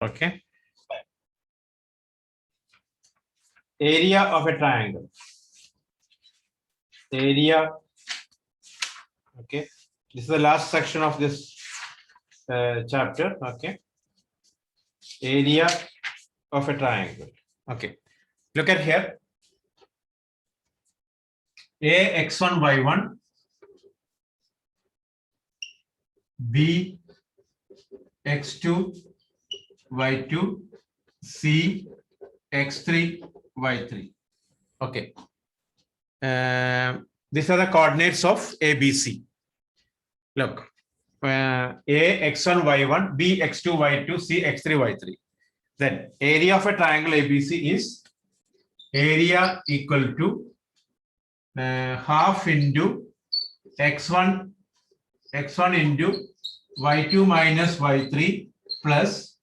Okay. Area of a triangle. Area. Okay. This is the last section of this chapter. Okay. Area of a triangle. Okay. Look at here. A x1 y1, B x2 y2, C x3 y3. Okay. These are the coordinates of ABC. Look, A x1 y1, B x2 y2, C x3 y3. Then area of a triangle ABC is area equal to half into x1 into y2 minus y3 plus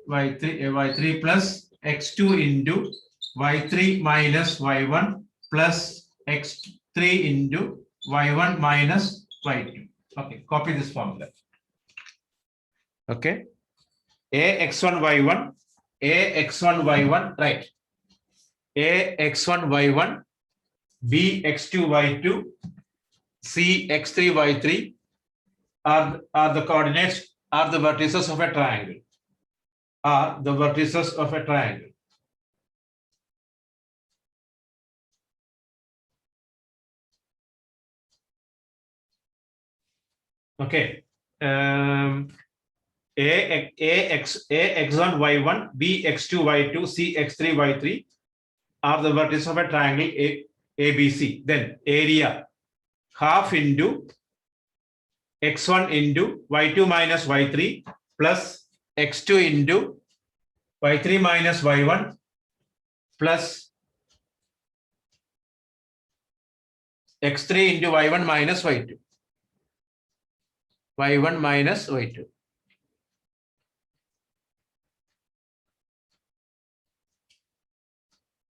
y3 plus x2 into y3 minus y1 plus x3 into y1 minus y2. Okay, copy this formula. Okay, a x1 y1, a x1 y1, right? A x1 y1, B x2 y2, C x3 y3 are the coordinates, are the vertices of a triangle. Are the vertices of a triangle. Okay. A x1 y1, B x2 y2, C x3 y3 are the vertices of a triangle ABC. Then area half into x1 into y2 minus y3 plus x2 into y3 minus y1 plus x3 into y1 minus y2. y1 minus y2.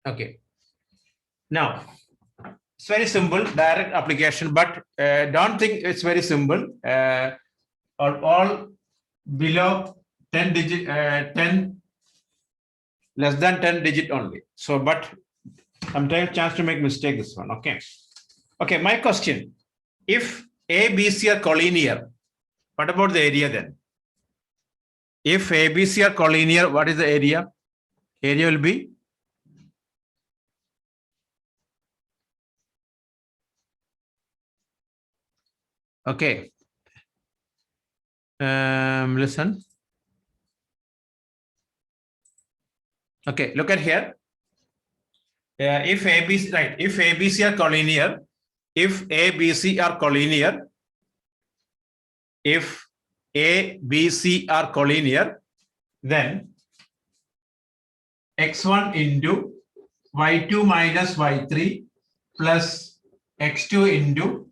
Okay. Now, it's very simple, direct application, but don't think it's very simple. All below 10 digit, 10 less than 10 digit only. So, but I'm taking a chance to make mistake this one. Okay. Okay. My question: if A, B, C are collinear, what about the area then? If A, B, C are collinear, what is the area? Area will be okay. Listen. Okay, look at here. If ABC, right? If ABC are collinear, if ABC are collinear, if ABC are collinear, then x1 into y2 minus y3 plus x2 into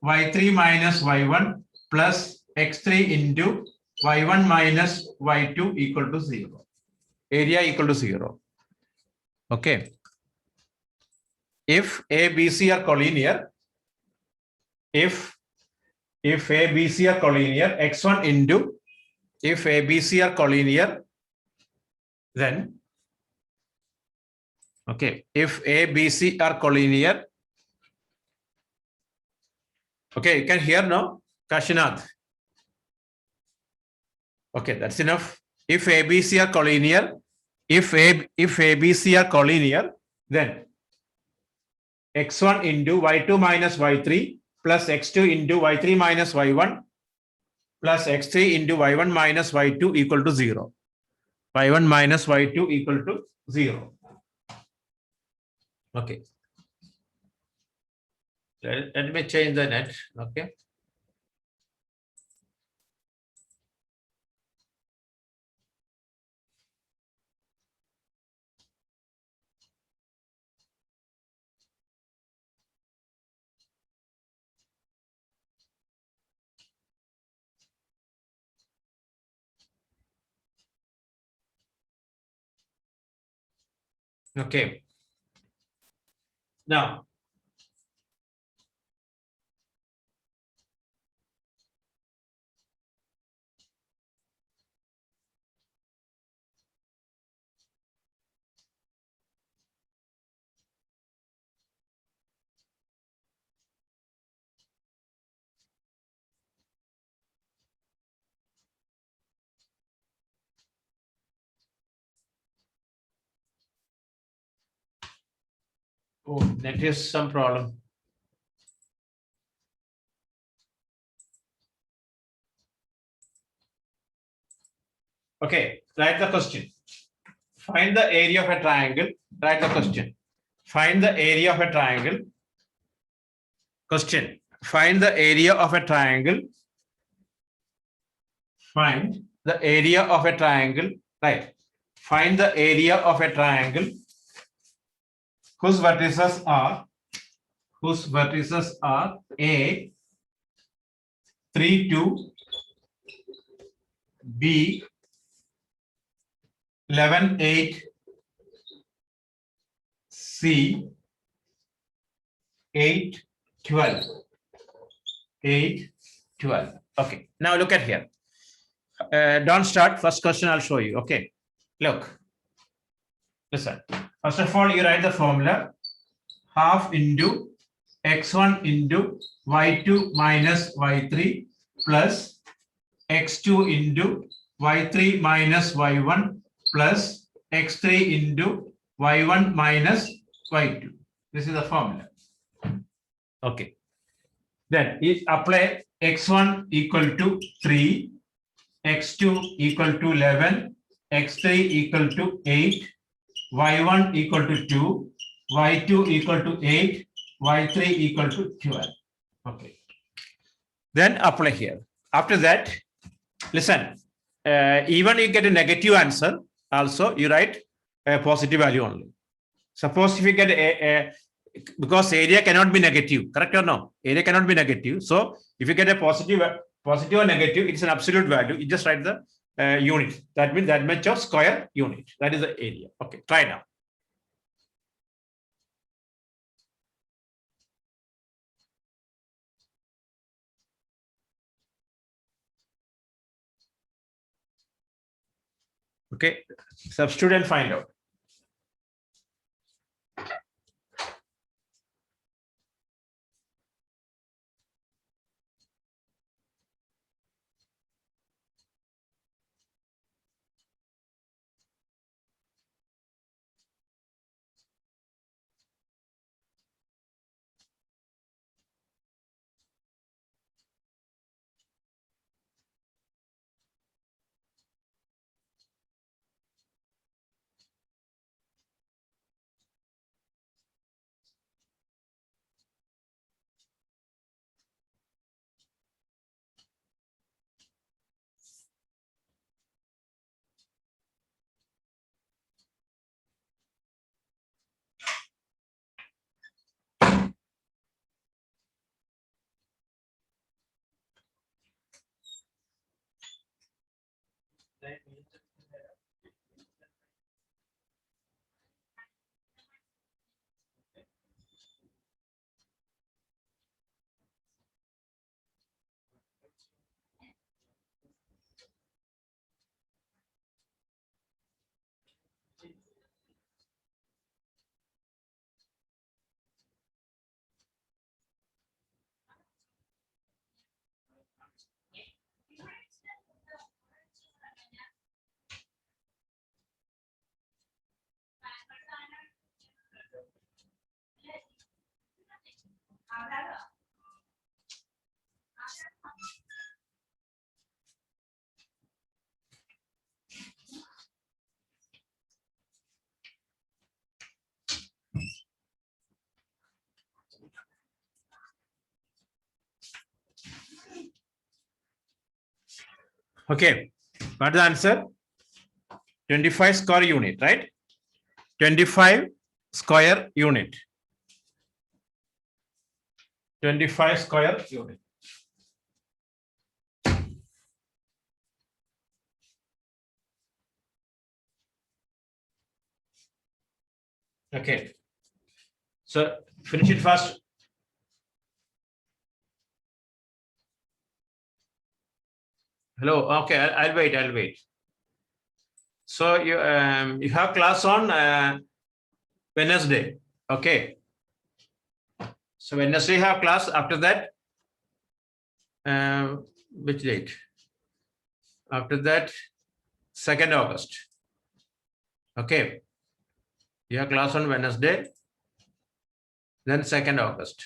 y3 minus y1 plus x3 into y1 minus y2 equal to 0. Area equal to 0. Okay. If A, B, C are collinear, if A, B, C are collinear, x1 into, if A, B, C are collinear, then, okay, if A, B, C are collinear, okay, you can hear now, Kashinath. Okay, that's enough. If A, B, C are collinear, if A, B, C are collinear, then x1 into y2 minus y3 plus x2 into y3 minus y1 plus x3 into y1 minus y2 equal to 0. y1 minus y2 equal to 0. Okay. Let me change the net. Okay. Okay. Now, Oh, that is some problem. Okay, write the question. Find the area of a triangle. Write the question. Find the area of a triangle. Question. Find the area of a triangle. Find the area of a triangle. Right. Find the area of a triangle whose vertices are A 3, 2, B 11, 8, C 8, 12. 8, 12. Okay. Now look at here. Don't start. First question I'll show you. Okay. Look. Listen. First of all, you write the formula. Half into x1 into y2 minus y3 plus x2 into y3 minus y1 plus x3 into y1 minus y2. This is the formula. Okay. Then apply x1 equal to 3, x2 equal to 11, x3 equal to 8, y1 equal to 2, y2 equal to 8, y3 equal to 12. Okay. Then apply here. After that, listen, even you get a negative answer, also you write a positive value only. Suppose if you get because area cannot be negative, correct or no? Area cannot be negative. So if you get a positive or negative, it's an absolute value. You just write the unit. That means that much of square unit. That is the area. Okay, try now. Okay, substitute and find out. Okay, what is the answer? 25 square unit, right? 25 square unit. 25 square unit. Okay. So finish it fast. Hello. Okay, I'll wait. I'll wait. So you have class on Wednesday. Okay. So Wednesday you have class. After that, which date? After that, 2nd August. Okay. You have class on Wednesday. then 2nd August.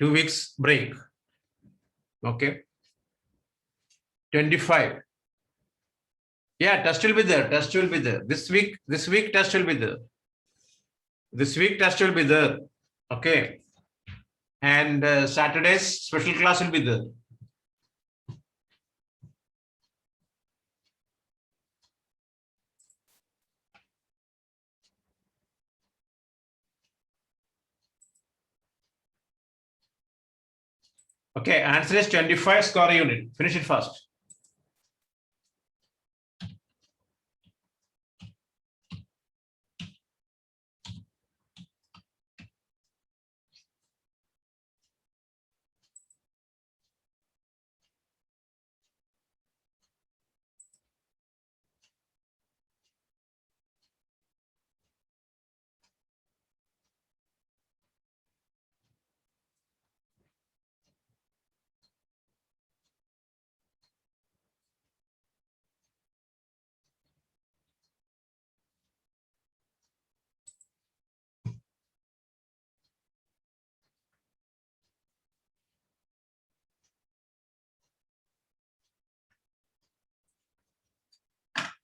2 weeks break. Okay. 25. Yeah, test will be there. Test will be there. This week test will be there. This week test will be there. Okay. And Saturday's special class will be there. Okay, answer is 25 score unit. Finish it fast.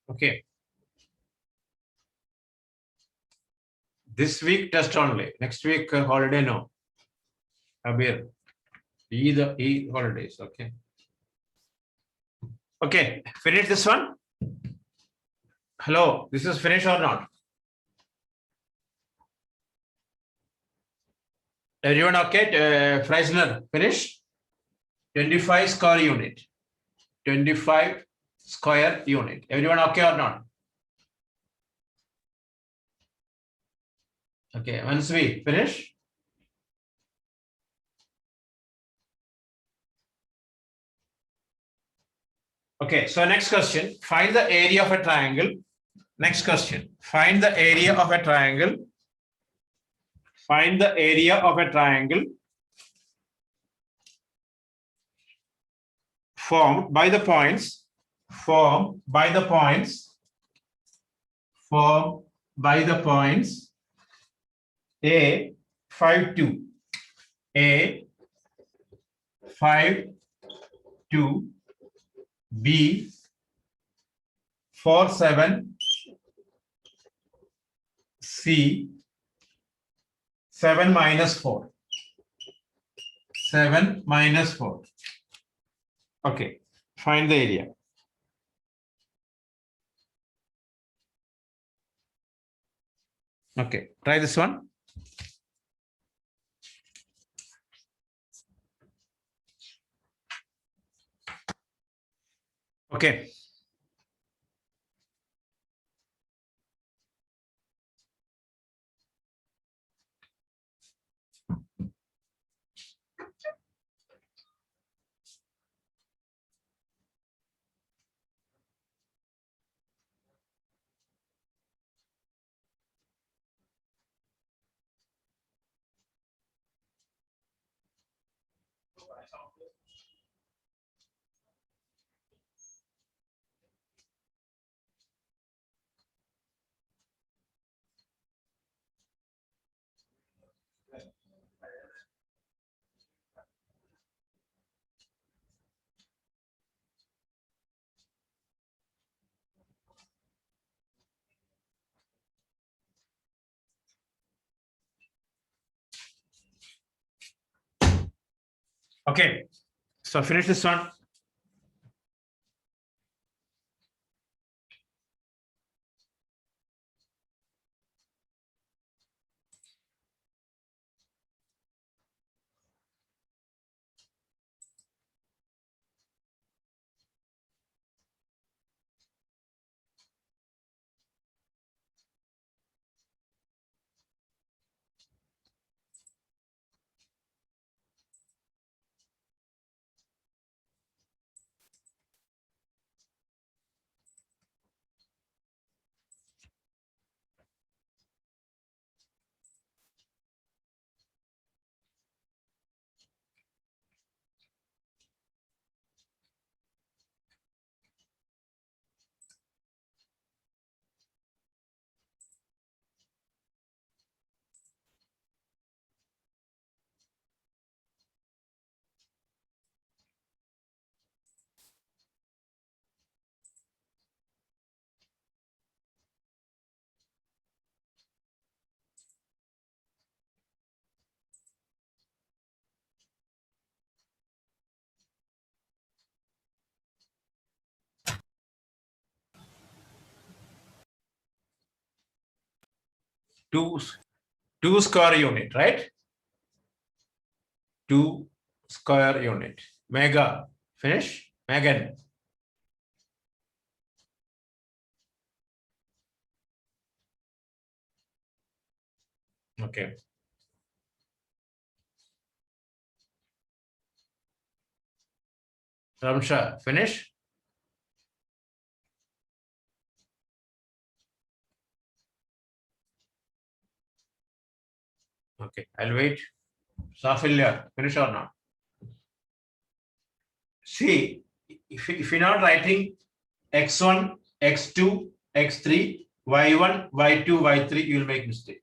Okay. This week test only. Next week holiday no. Abir. E holidays. Okay. Okay. Finish this one. Hello. This is finished or not? Everyone okay? Freisner, finish? 25 square unit. 25 square unit. Everyone okay or not? Okay, once we finish. Okay, so next question. Find the area of a triangle. Next question. Find the area of a triangle. Find the area of a triangle formed by the points. Formed by the points. Formed by the points A 5 2. A 5 2. B 4 7. C 7 minus 4. 7 minus 4. Okay, find the area. Okay, try this one. Okay. Okay, so finish this one. 2 square unit, right? 2 square unit. Mega. Finish. Megan. Okay. Ramsha. Finish. Okay. I'll wait. Safilya. Finish or not? See, if you're not writing x1, x2, x3, y1, y2, y3, you'll make mistake.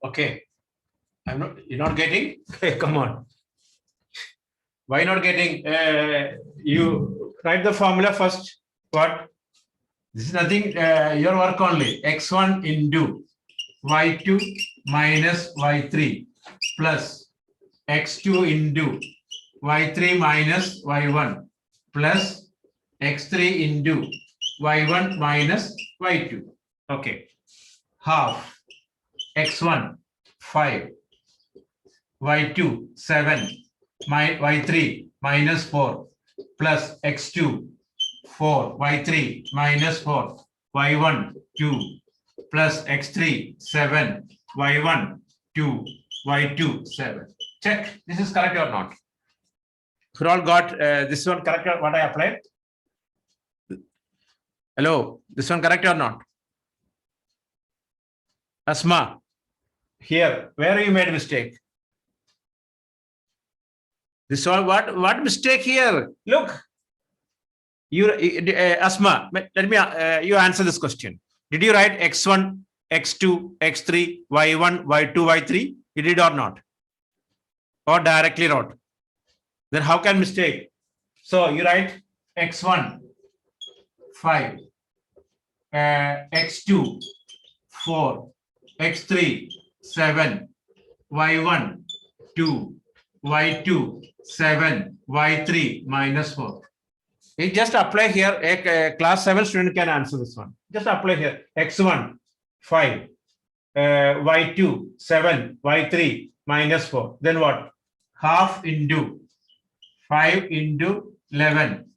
Okay. You're not getting? Come on. Why not getting? You write the formula first. What? This is nothing, your work only. X1 into y2 minus y3 plus x2 into y3 minus y1 plus x3 into y1 minus y2. Okay. Half x1 5 y2 7 y3 minus 4 plus x2 4 y3 minus 4 y1 2 plus x3 7 y1 2 y2 7. Check this is correct or not. You all got this one correct or what I applied? Hello, this one correct or not? Asma, here where you made mistake? This one what mistake here? Look, you Asma, let me you answer this question. Did you write x1, x2, x3, y1, y2, y3? You did or not? Or directly wrote? Then how can mistake? So you write x1 5, x2 4, x3 7, y1 2, y2 7, y3 minus 4. You just apply here. A class 7 student can answer this one. Just apply here. X1 5, y2 7, y3 minus 4. Then what? Half into 5 into 11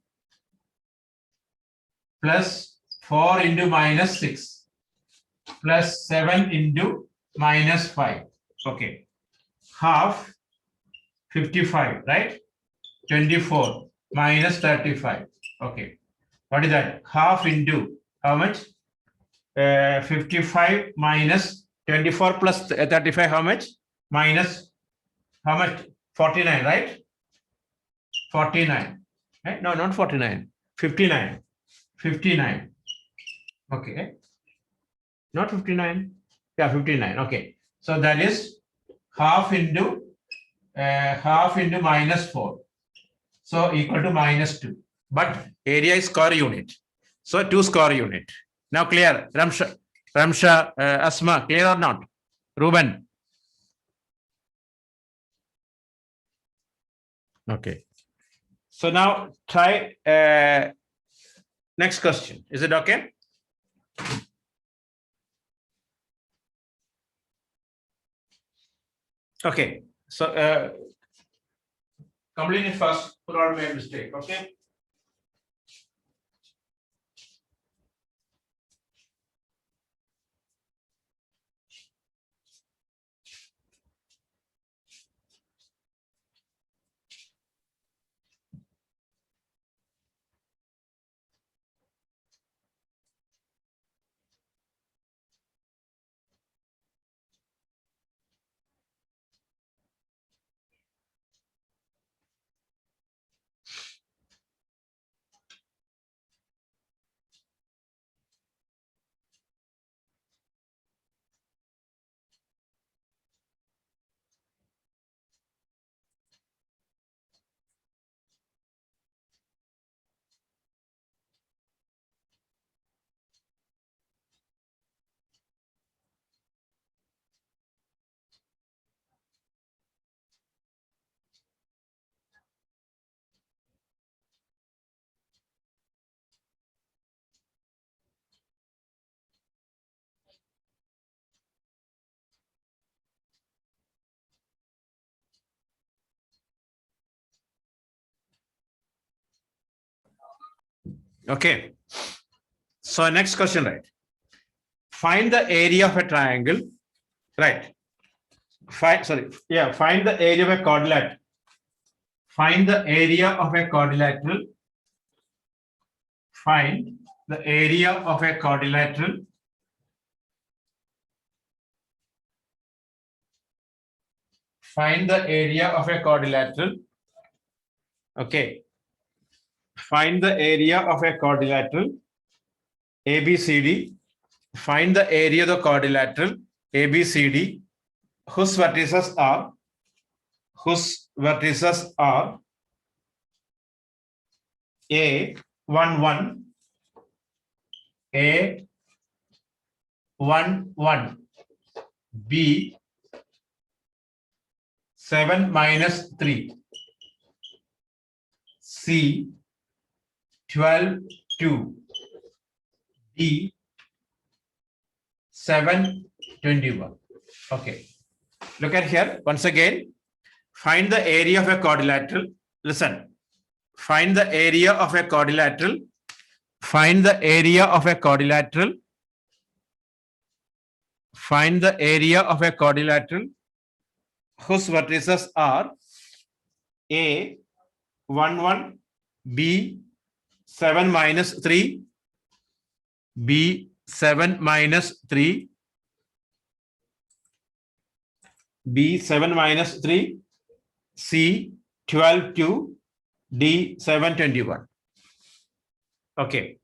plus 4 into minus 6 plus 7 into minus 5. Okay. Half 55, right? 24 minus 35. Okay. What is that? Half into how much? 55 minus 24 plus 35, how much? Minus how much? 49, right? 49. Right? No, not 49. 59. 59. Okay. Not 59. Yeah, 59. Okay. So that is half into minus 4. So equal to minus 2. But area is square unit. So 2 square unit. Now clear. Ramsha, Asma, clear or not? Ruben. Okay. So now try next question. Is it okay? Okay. So complete it first. Put out my mistake. Okay. Okay. So next question, right? Find the area of a triangle, right? Find the area of a quadrilateral. Find the area of a quadrilateral. Find the area of a quadrilateral. Find the area of a quadrilateral. Okay. Find the area of a quadrilateral ABCD. Find the area of the quadrilateral ABCD whose vertices are A11, A11, B 7 minus 3, C 12, 2, D 7, 21. Okay. Look at here. Once again, find the area of a quadrilateral. Listen. Find the area of a quadrilateral. Find the area of a quadrilateral. Find the area of a quadrilateral whose vertices are A11, B 7 minus 3, B 7 minus 3, B 7 minus 3, C 12, 2, D 7, 21. Okay.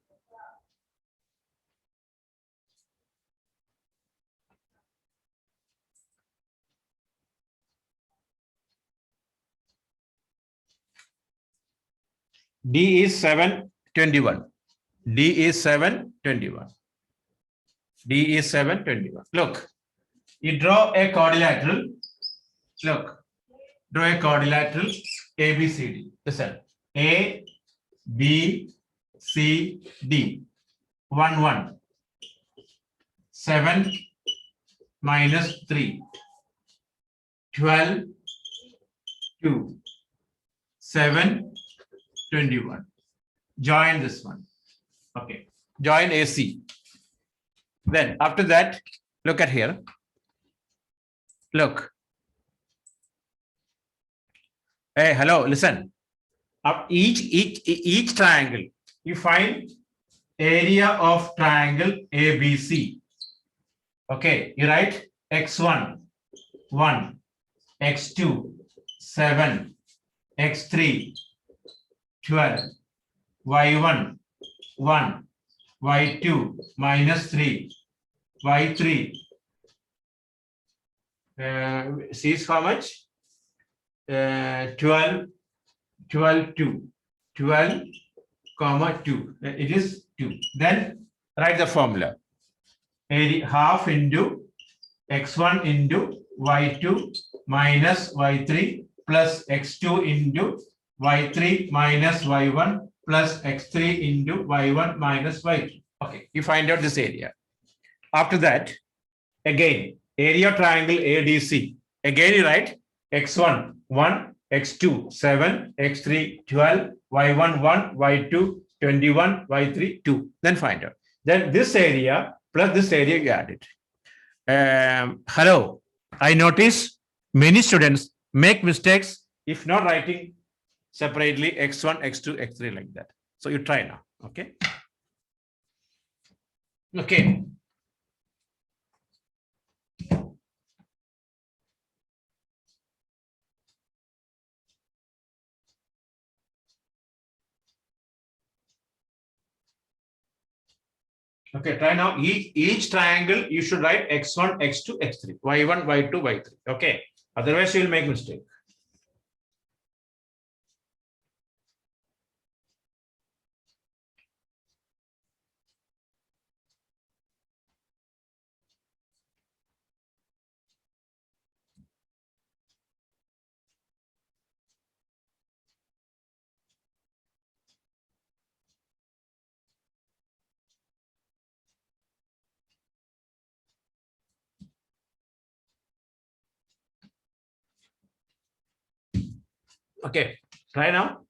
D is 7, 21. D is 7, 21. D is 7, 21. Look, you draw a quadrilateral. Look, draw a quadrilateral ABCD. Listen, A, B, C, D. 1, 1. 7 minus 3. 12, 2. 7, 21. Join this one. Okay. Join AC. Then after that, look at here. Look. Hey, hello, listen. Up each triangle, you find area of triangle ABC. Okay, you write x1, 1, x2, 7, x3, 12, y1, 1, y2, minus 3, y3. C is how much? 12, 12, 2. 12, comma 2. It is 2. Then write the formula. Area half into x1 into y2 minus y3 plus x2 into y3 minus y1 plus x3 into y1 minus y2. Okay, you find out this area. After that, again, area of triangle ADC. Again, you write x1, 1, x2, 7, x3, 12, y1, 1, y2, 21, y3, 2. Then find out. Then this area plus this area, you add it. Hello, I notice many students make mistakes if not writing separately x1, x2, x3 like that. So you try now, okay? Okay. Okay, try now. Each triangle, you should write x1, x2, x3, y1, y2, y3. Okay. Otherwise, you will make mistake. Okay, try now.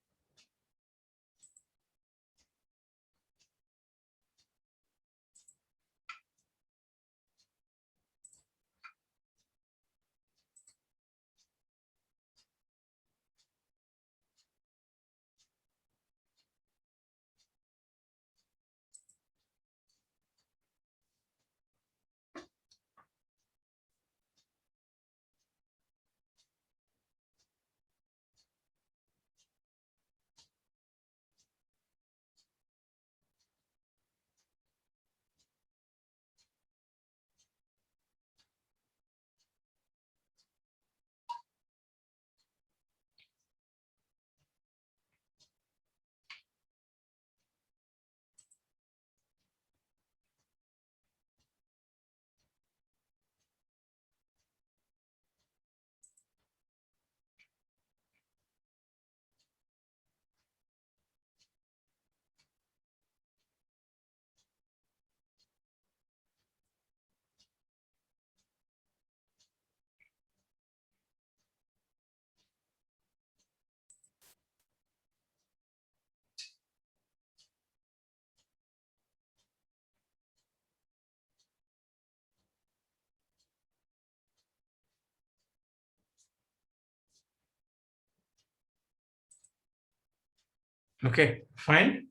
Okay, fine.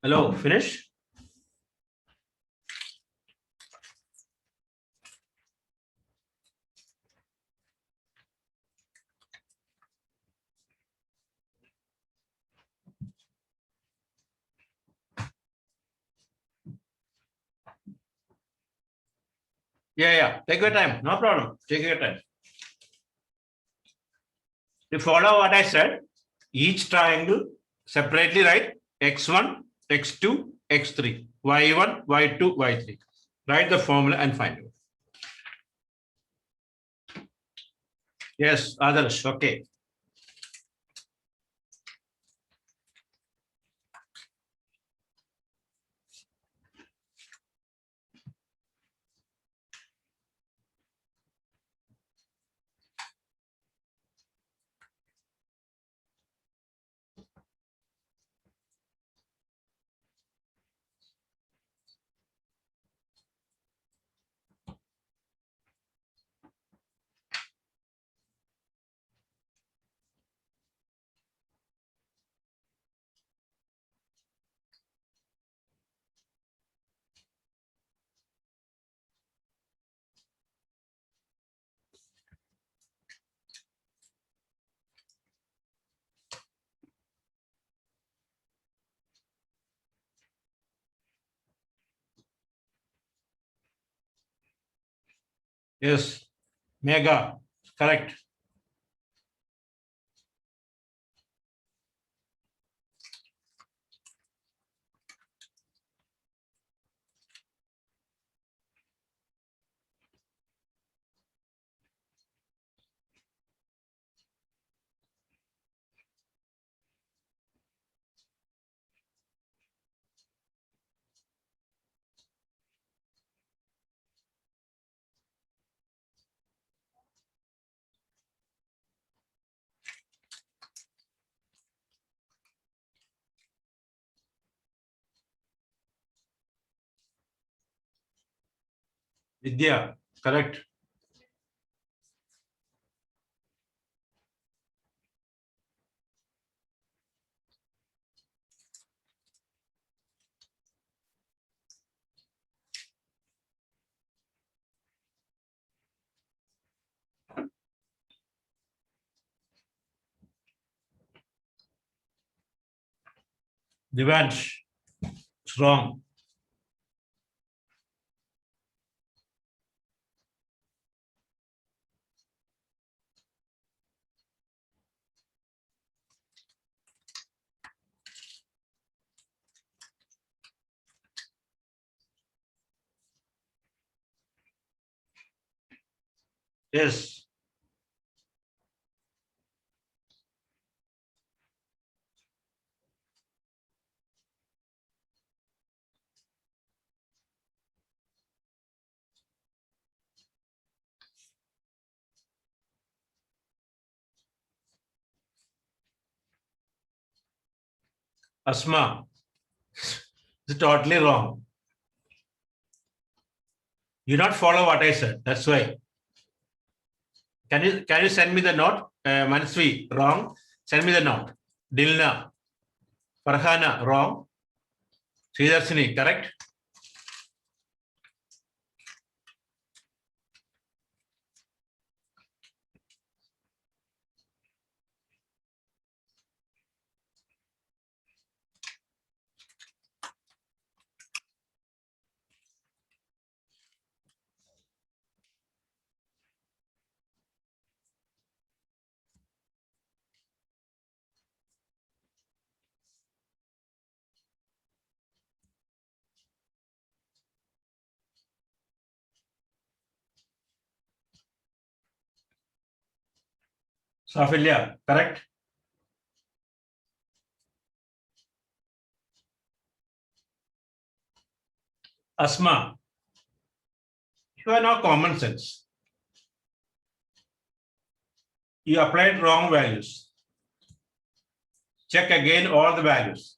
Hello, finish? Yeah. Take your time. No problem. Take your time. To follow what I said, each triangle separately write x1, x2, x3, y1, y2, y3. Write the formula and find out. Yes, others. Okay. Yes, mega. Correct. Vidya. Correct. Divansh. It's wrong. Yes. Asma. It's totally wrong. You not follow what I said. That's why. Can you send me the note? Mansvi, wrong. Send me the note. Dilna. Farhana, wrong. Sridarsini, correct? Safilya, correct? Asma, you have no common sense. You applied wrong values. Check again all the values.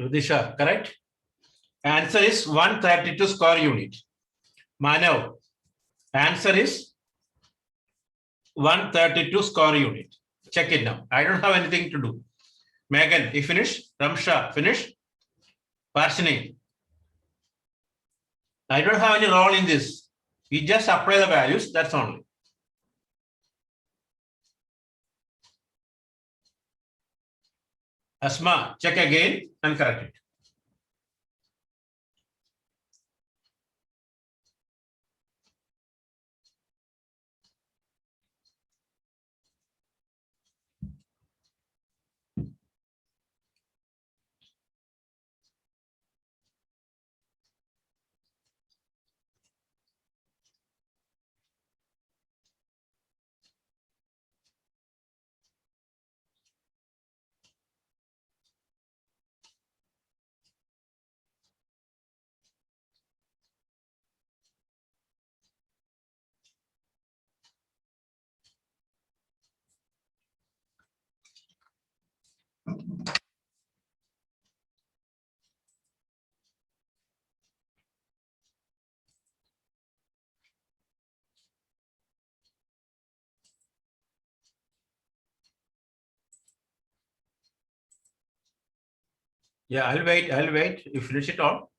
Rudisha, correct? Answer is 132 square unit. Manav, answer is 132 square unit. Check it now. I don't have anything to do. Megan, you finish? Ramsha, finish? Parshini, I don't have any role in this. We just apply the values, that's only. Asma, check again and correct it. Yeah, I'll wait. I'll wait. You finish it all.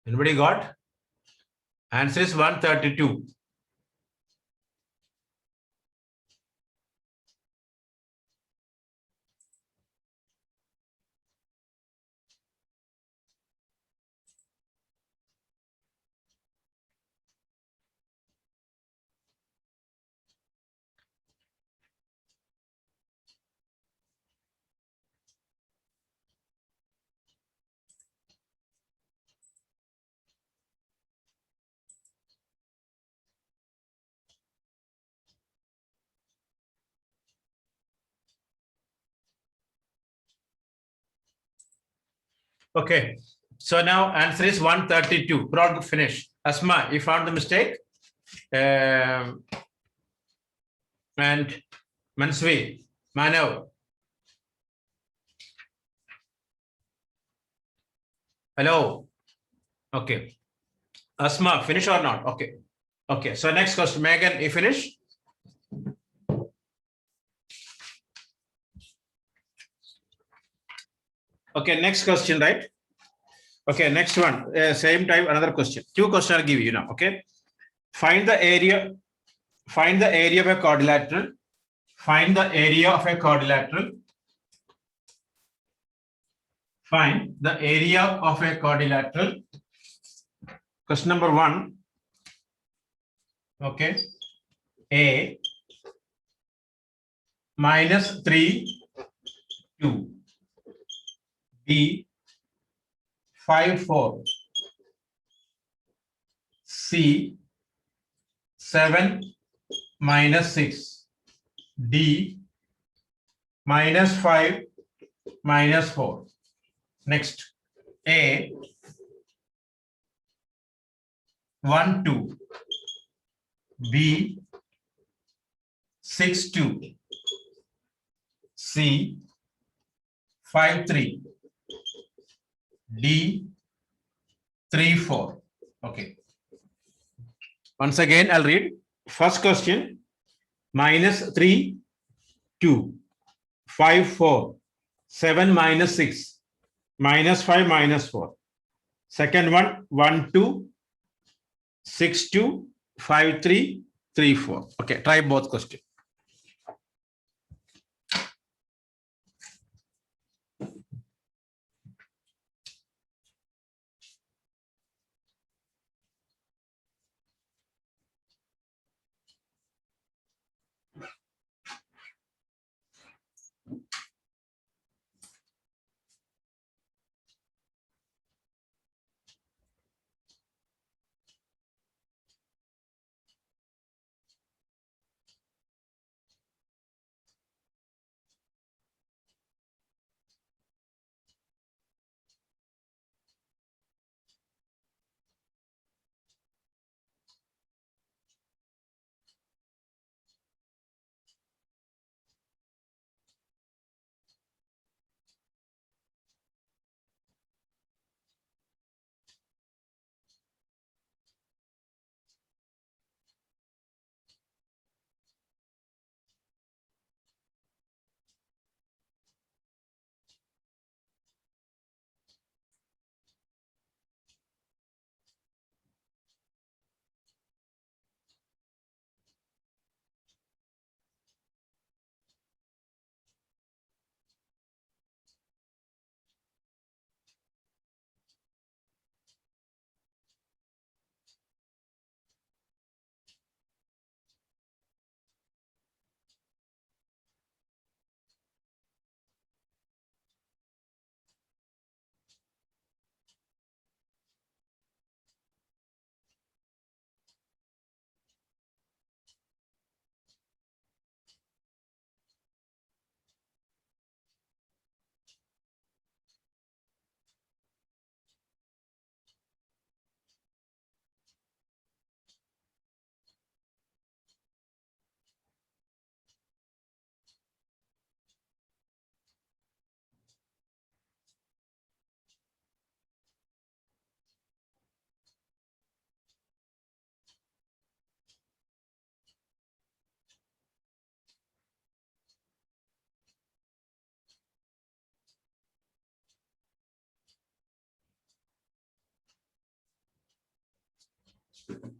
Anybody got? Answer is 132. Okay. So now answer is 132. Prod finish. Asma, you found the mistake. And Mansvi, Manav. Hello. Okay. Asma, finish or not? Okay. Okay. So next question. Megan, you finish? Okay. Next question, right? Okay. Next one. Same time, another question. Two questions I'll give you now. Okay. Find the area. Find the area of a quadrilateral. Find the area of a quadrilateral. Find the area of a quadrilateral. Question number 1. Okay. A minus 3, 2. B 5, 4. C 7 minus 6. D minus 5 minus 4. Next. A 1, 2. B 6, 2. C 5, 3. D 3, 4. Okay. Once again, I'll read. First question. Minus 3, 2. 5, 4. 7 minus 6. Minus 5 minus 4. Second one. 1, 2. 6, 2. 5, 3. 3, 4. Okay. Try both questions.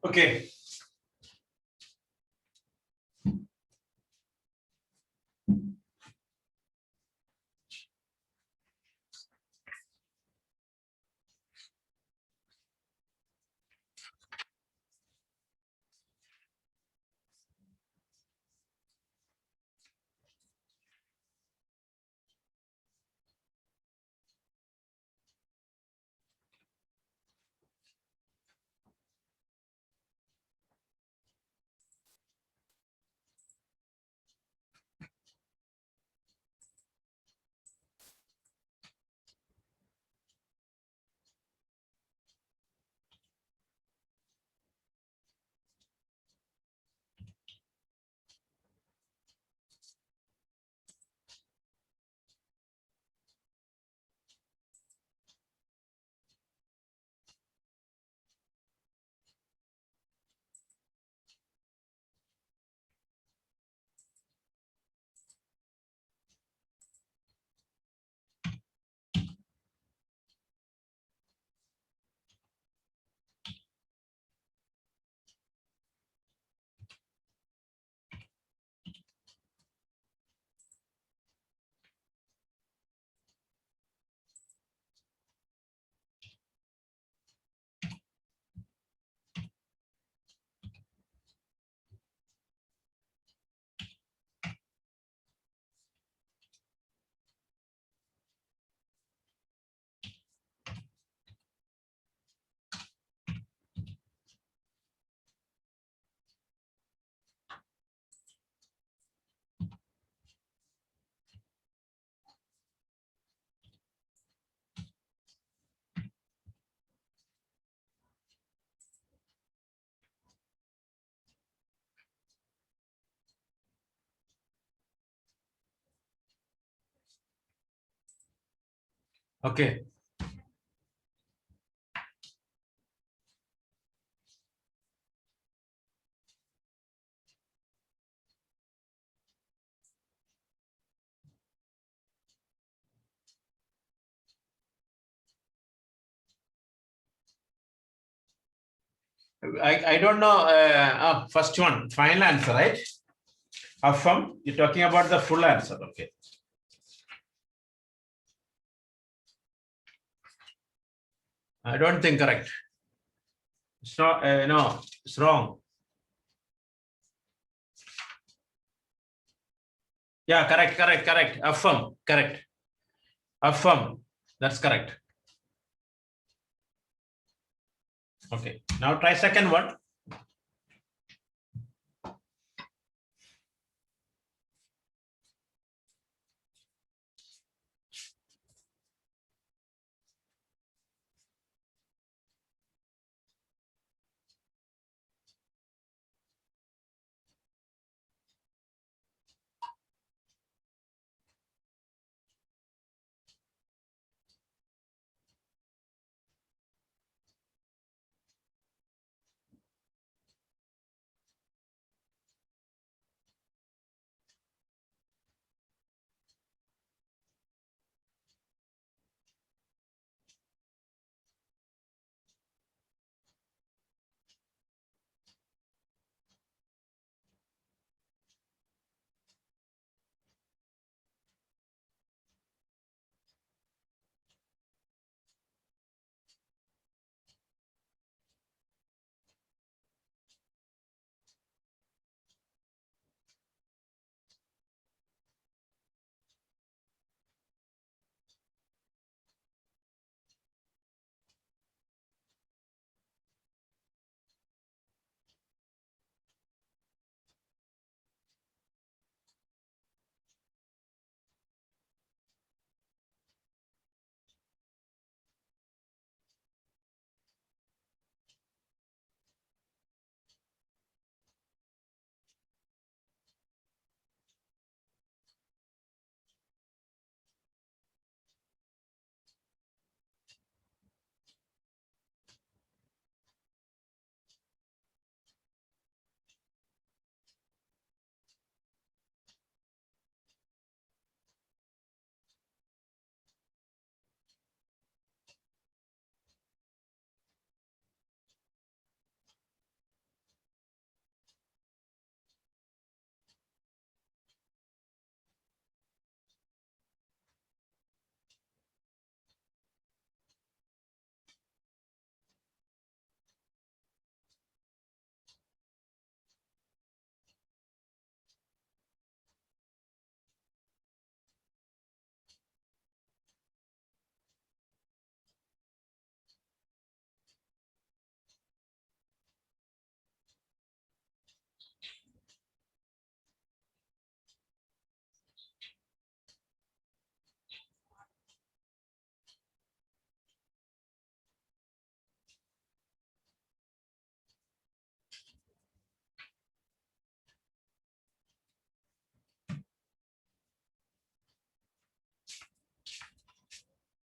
Okay. Okay. I don't know. First one, final answer, right? Affirm. You're talking about the full answer. Okay. I don't think correct. It's not. No, it's wrong. Yeah, correct. Affirm. Correct. Affirm. That's correct. Okay. Now try second one.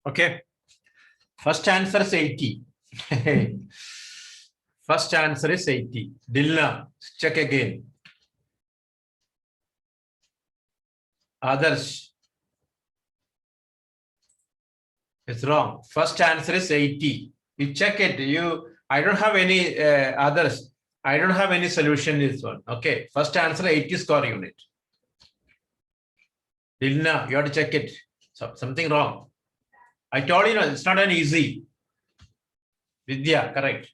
Okay. First answer is 80. First answer is 80. Dilna. Check again. Others. It's wrong. First answer is 80. You check it. I don't have any others. I don't have any solution in this one. Okay. First answer 80 score unit. Dilna, you have to check it. Something wrong. I told you, it's not an easy. Vidya, correct.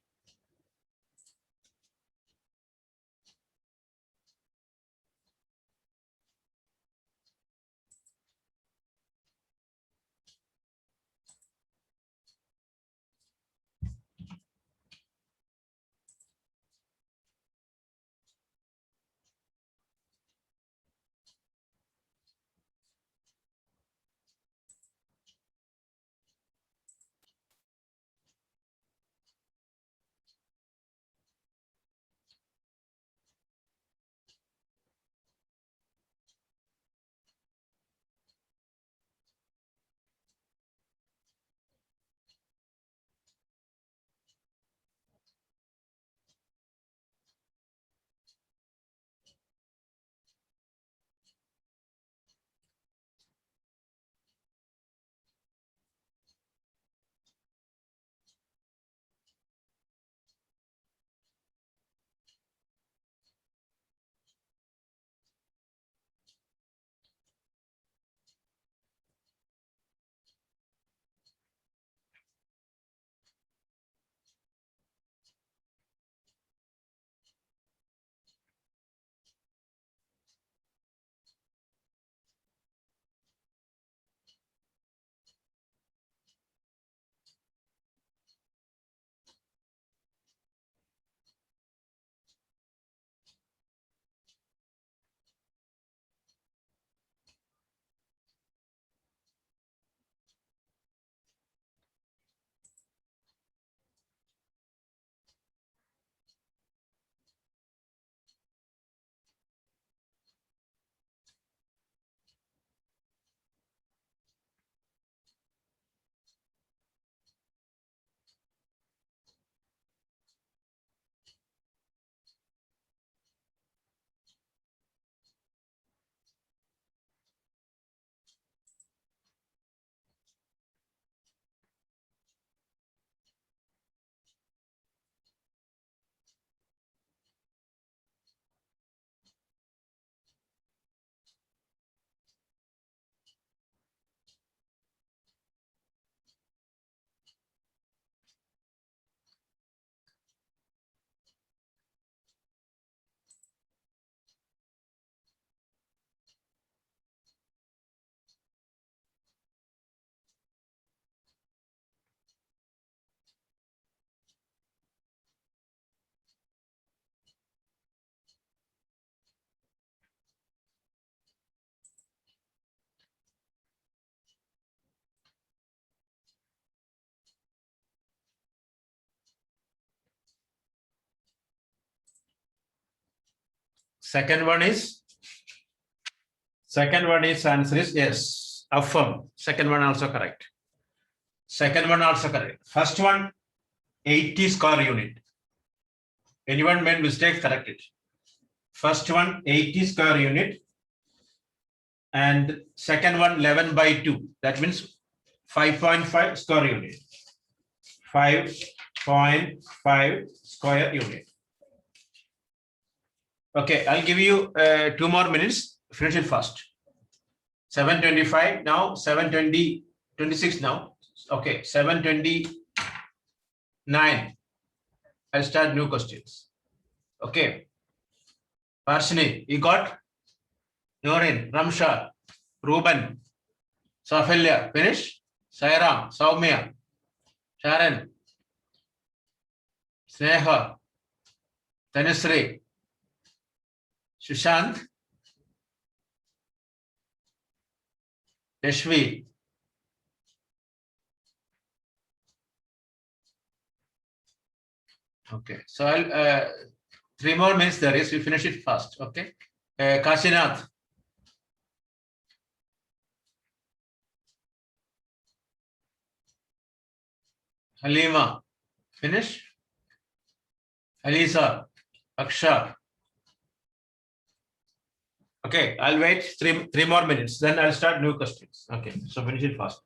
Second one is answer is yes. Affirm. Second one also correct. Second one also correct. First one 80 square unit. Anyone made mistake, correct it. First one 80 square unit and second one 11 by 2. That means 5.5 square unit. 5.5 square unit. Okay, I'll give you 2 more minutes. Finish it fast. 7:25 now, 7:20, 26 now. Okay, 7:29. I'll start new questions. Okay. Parshini, you got? Norin, Ramsha, Ruben, Safilya, finish? Sairam, Saumya, Sharon, Sneha, Tanisri, Sushant, Yashvi. Okay, so I'll 3 more minutes there is, we finish it fast. Okay. Kashinath. Halima, finish? Alisa, Aksha. Okay, I'll wait 3 more minutes, then I'll start new questions. Okay, so finish it fast.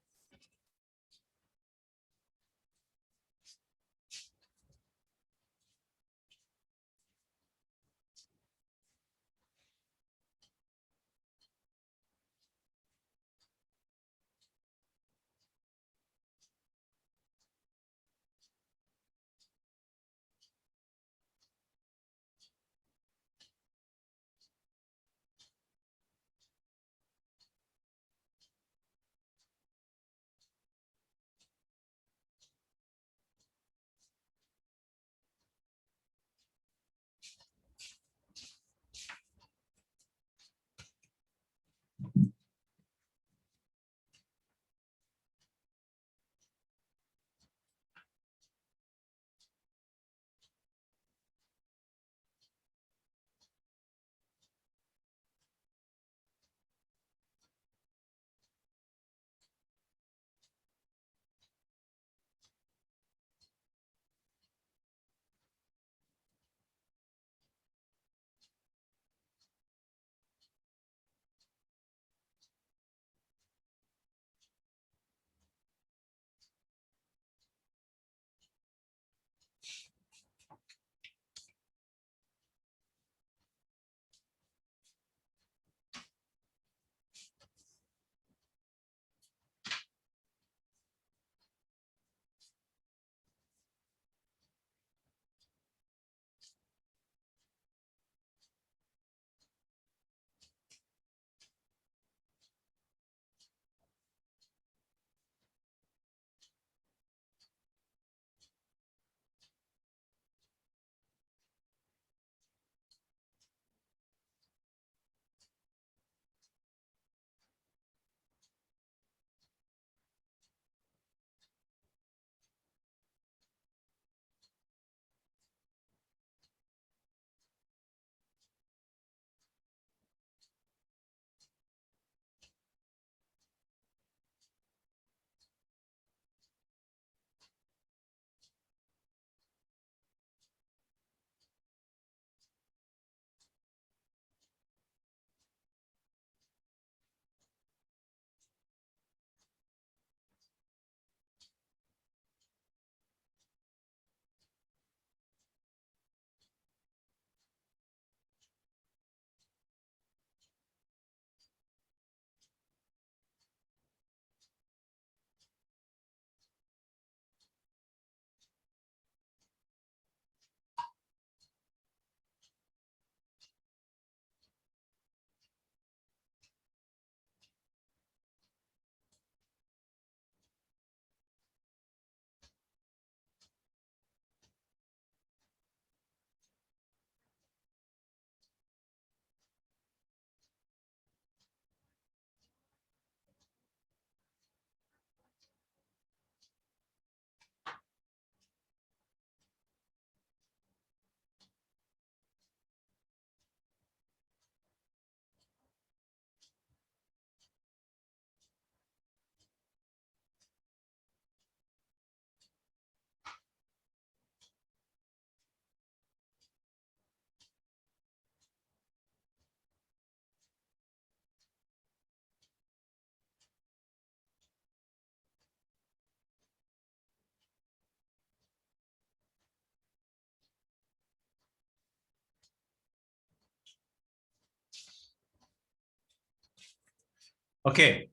Okay.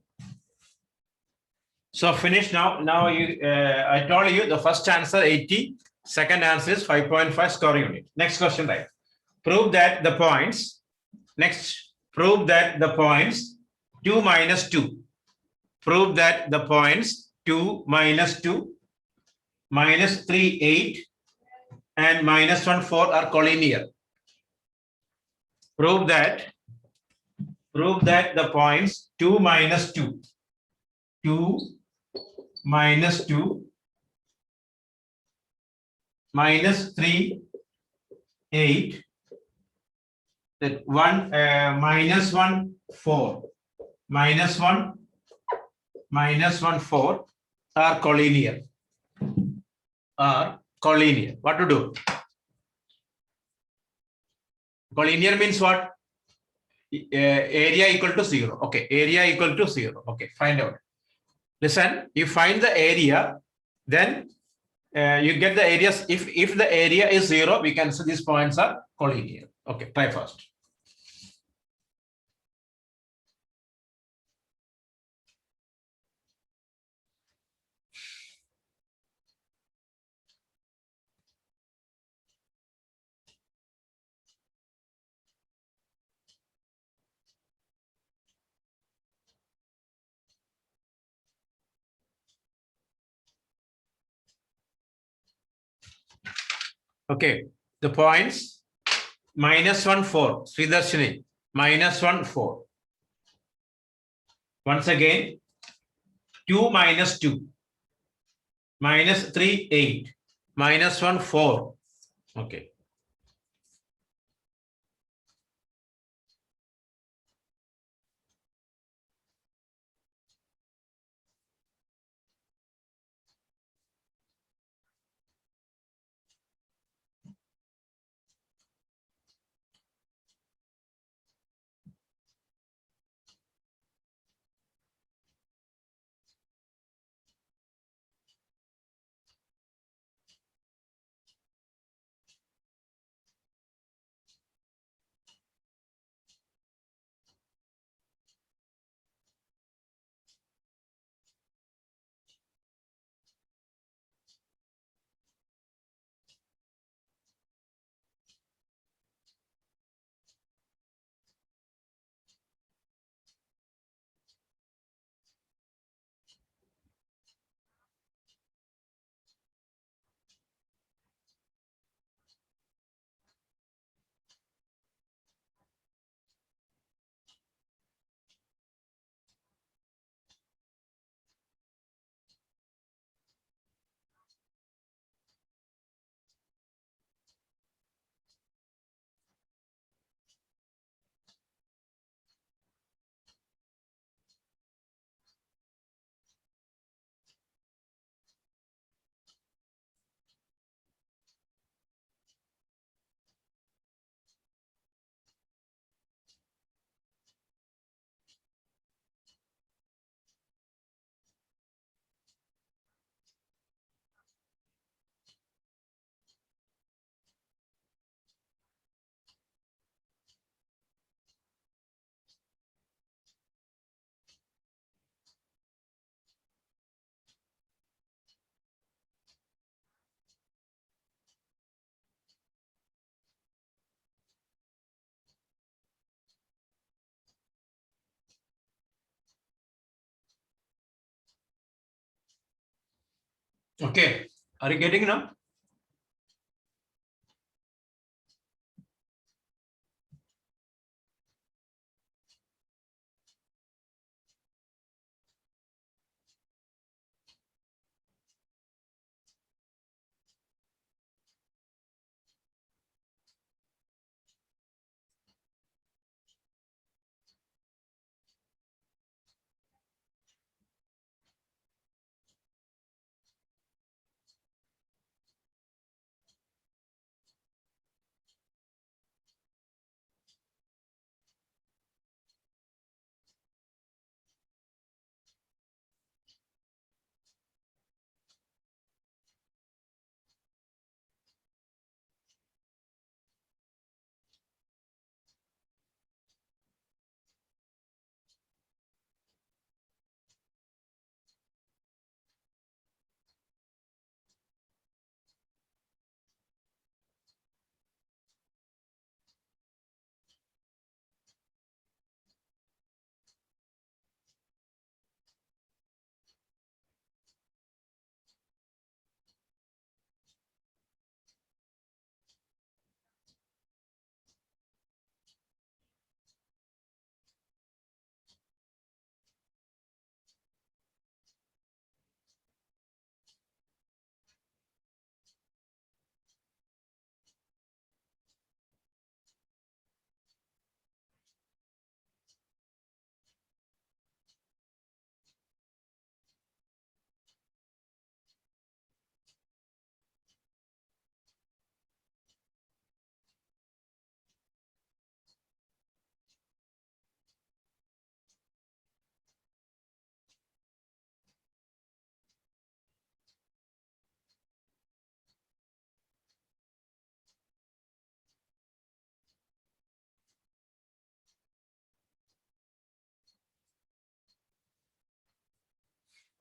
So finish now. Now I told you the first answer 80, second answer is 5.5 square unit. Next question, right? Prove that the points. Next, prove that the points 2 minus 2. Prove that the points 2 minus 2, minus 3, 8, and minus 1, 4 are collinear. Prove that the points 2 minus 2, 2 minus 2, minus 3, 8, that 1, minus 1, 4, minus 1, minus 1, 4 are collinear. What to do? Collinear means what? Area equal to 0. Okay, area equal to 0. Okay, find out. Listen, you find the area, then you get the areas. If the area is 0, we can say these points are collinear. Okay, try first. Okay, the points minus 1, 4. Sridarshini, minus 1, 4. Once again, 2 minus 2, minus 3, 8, minus 1, 4. Okay. Okay. Are you getting now?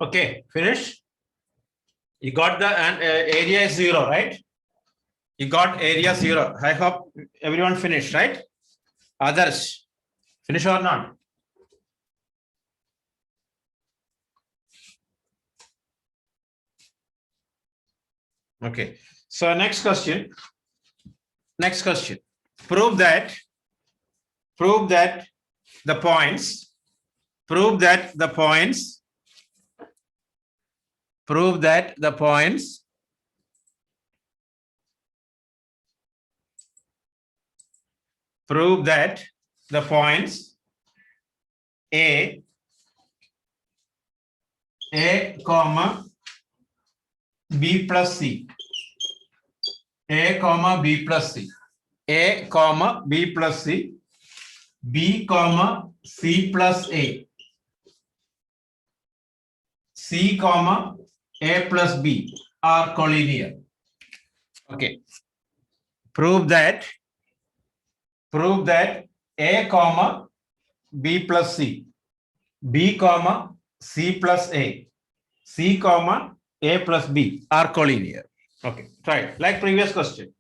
Okay, finish. You got the area is 0, right? You got area 0. I hope everyone finished, right? Others, finish or not? Okay. So next question. Next question. Prove that the points. Prove that the points. Prove that the points. Prove that the points A, comma B plus C. A comma B plus C. A comma B plus C. B comma C plus A. C comma A plus B are collinear. Okay. Prove that A comma B plus C, B comma C plus A, C comma A plus B are collinear. Okay, try it. Like previous question.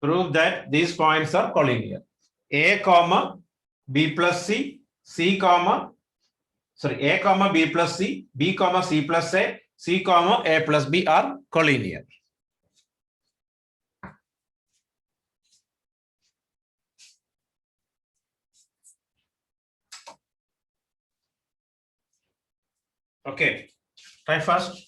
Prove that these points are collinear. A comma B plus C, C comma, sorry, A comma B plus C, B comma C plus A, C comma A plus B are collinear. Okay, try first.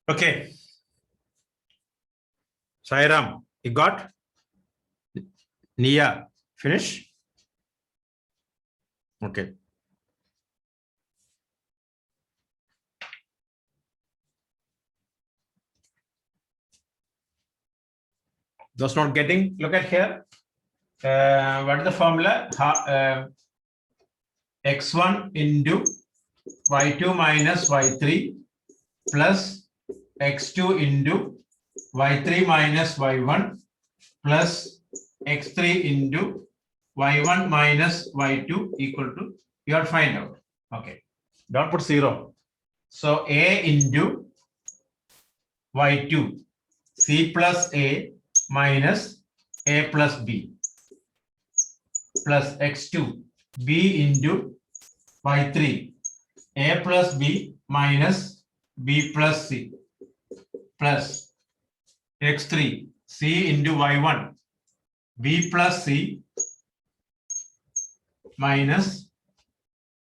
Okay. Sairam, you got? Nia, finish? Okay. Those not getting, look at here. What is the formula? X1 into Y2 minus Y3 plus X2 into Y3 minus Y1 plus X3 into Y1 minus Y2 equal to, you have to find out. Okay. Don't put 0. So A into Y2, C plus A minus A plus B plus X2, B into Y3, A plus B minus B plus C plus x3 c into y1 b plus c minus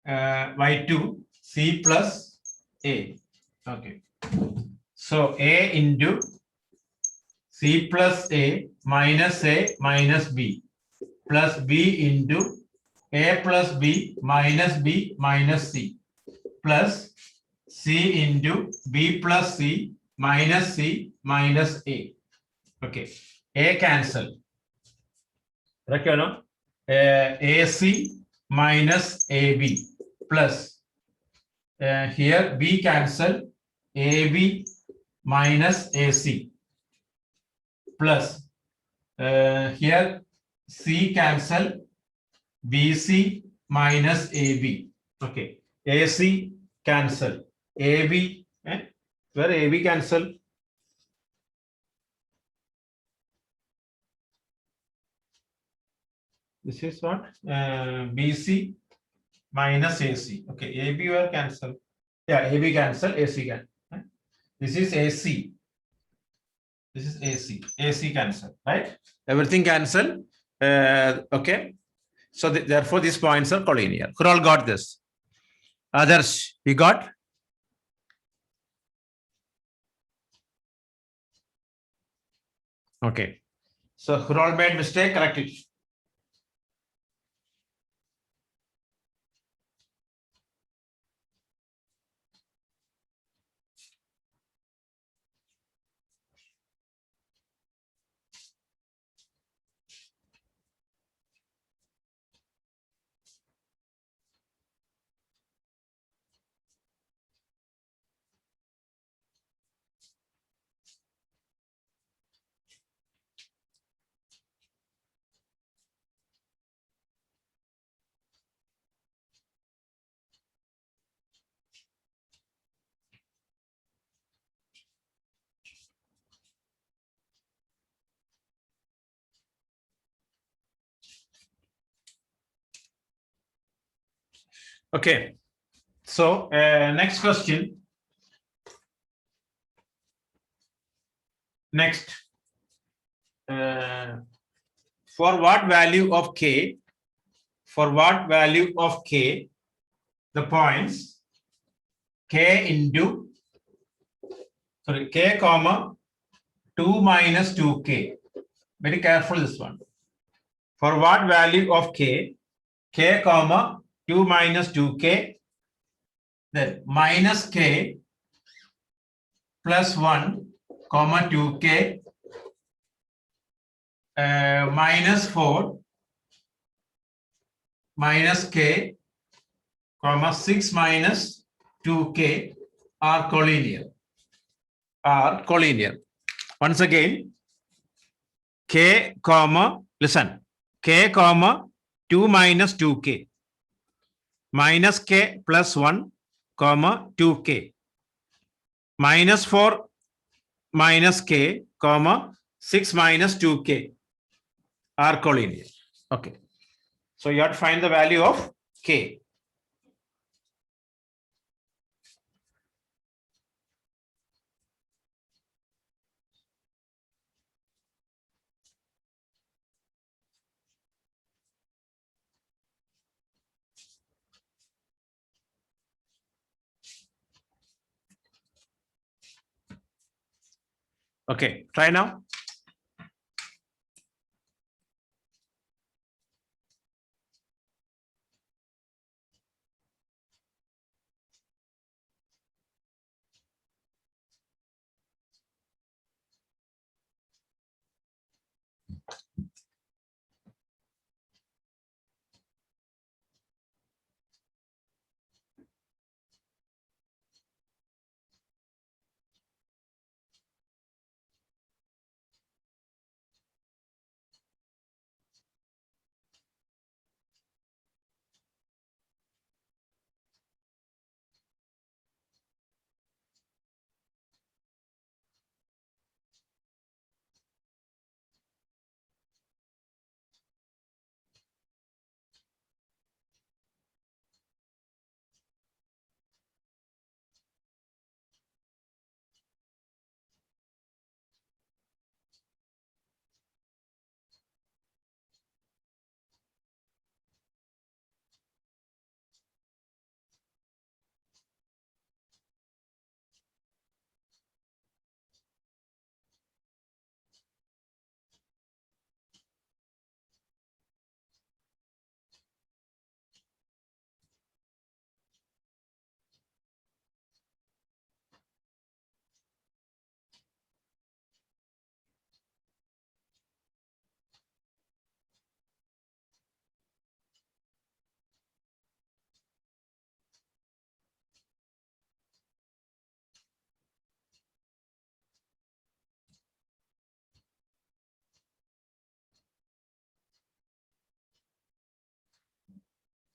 y2 c plus a. Okay. So a into c plus a minus b plus b into a plus b minus c plus c into b plus c minus a. Okay. A cancel. Correct or no? AC minus AB plus here B cancel AB minus AC plus here C cancel BC minus AB. Okay. AC cancel AB. Where AB cancel? This is what? BC minus AC. Okay, AB will cancel. Yeah, AB cancel, AC cancel. This is AC. This is AC. AC cancel, right? Everything cancel. Okay. So therefore, these points are collinear. Who all got this? Others, we got? Okay. So who all made mistake? Correct it. Okay. So next question. Next. For what value of k? For what value of k? The points k into k comma 2 minus 2k. Very careful this one. For what value of k? K comma 2 minus 2k, then minus k plus 1 comma 2k minus 4 minus k comma 6 minus 2k are collinear. Are collinear. Once again, k comma, listen, k comma 2 minus 2k minus k plus 1 comma 2k minus 4 minus k comma 6 minus 2k are collinear. Okay. So you have to find the value of k. Okay, try now.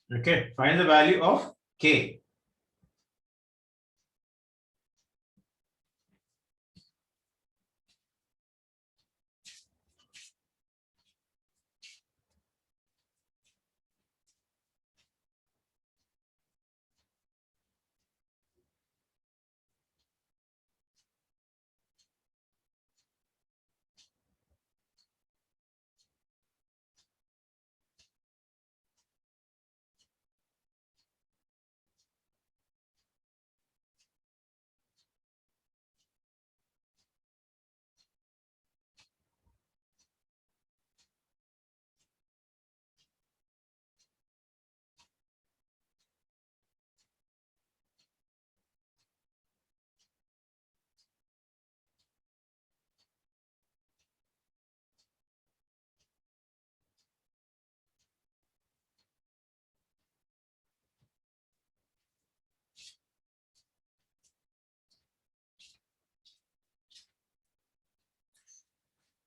Okay, find the value of K.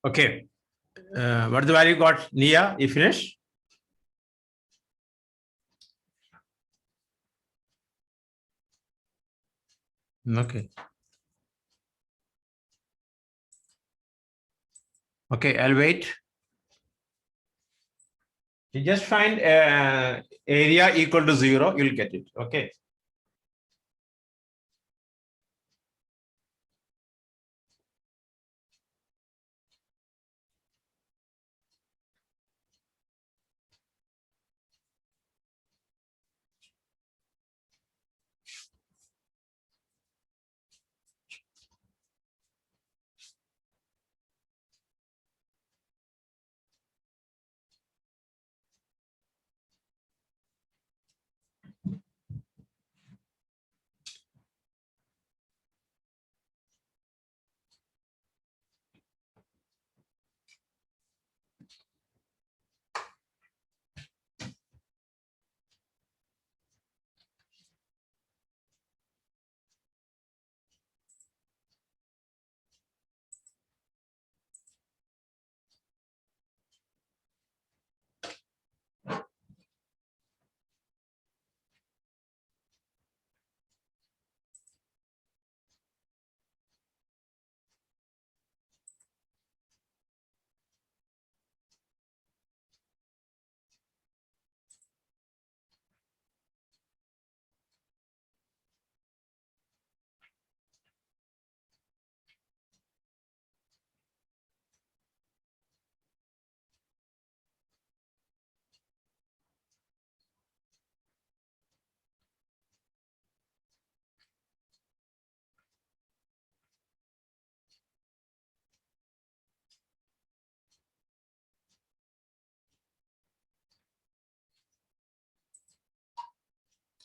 Okay. What the value got, Nia? You finished? Okay. Okay, I'll wait. You just find area equal to 0, you'll get it. Okay.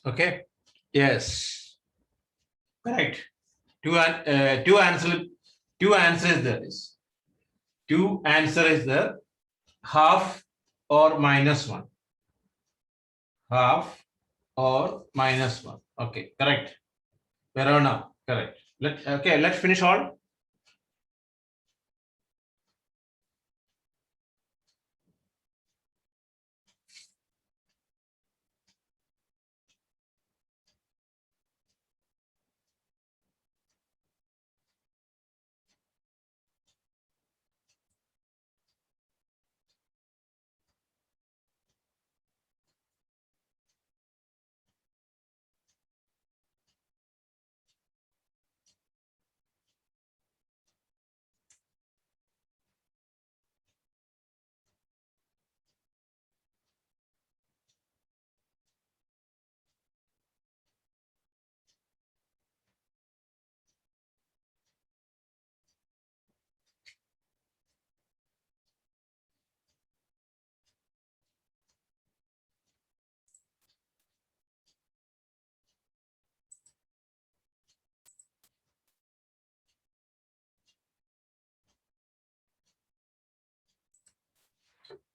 Okay. Yes. Correct. Two answer. Two answers there is. Two answer is the half or minus one. Half or minus one. Okay. Correct. Verona. Correct. Let's finish all.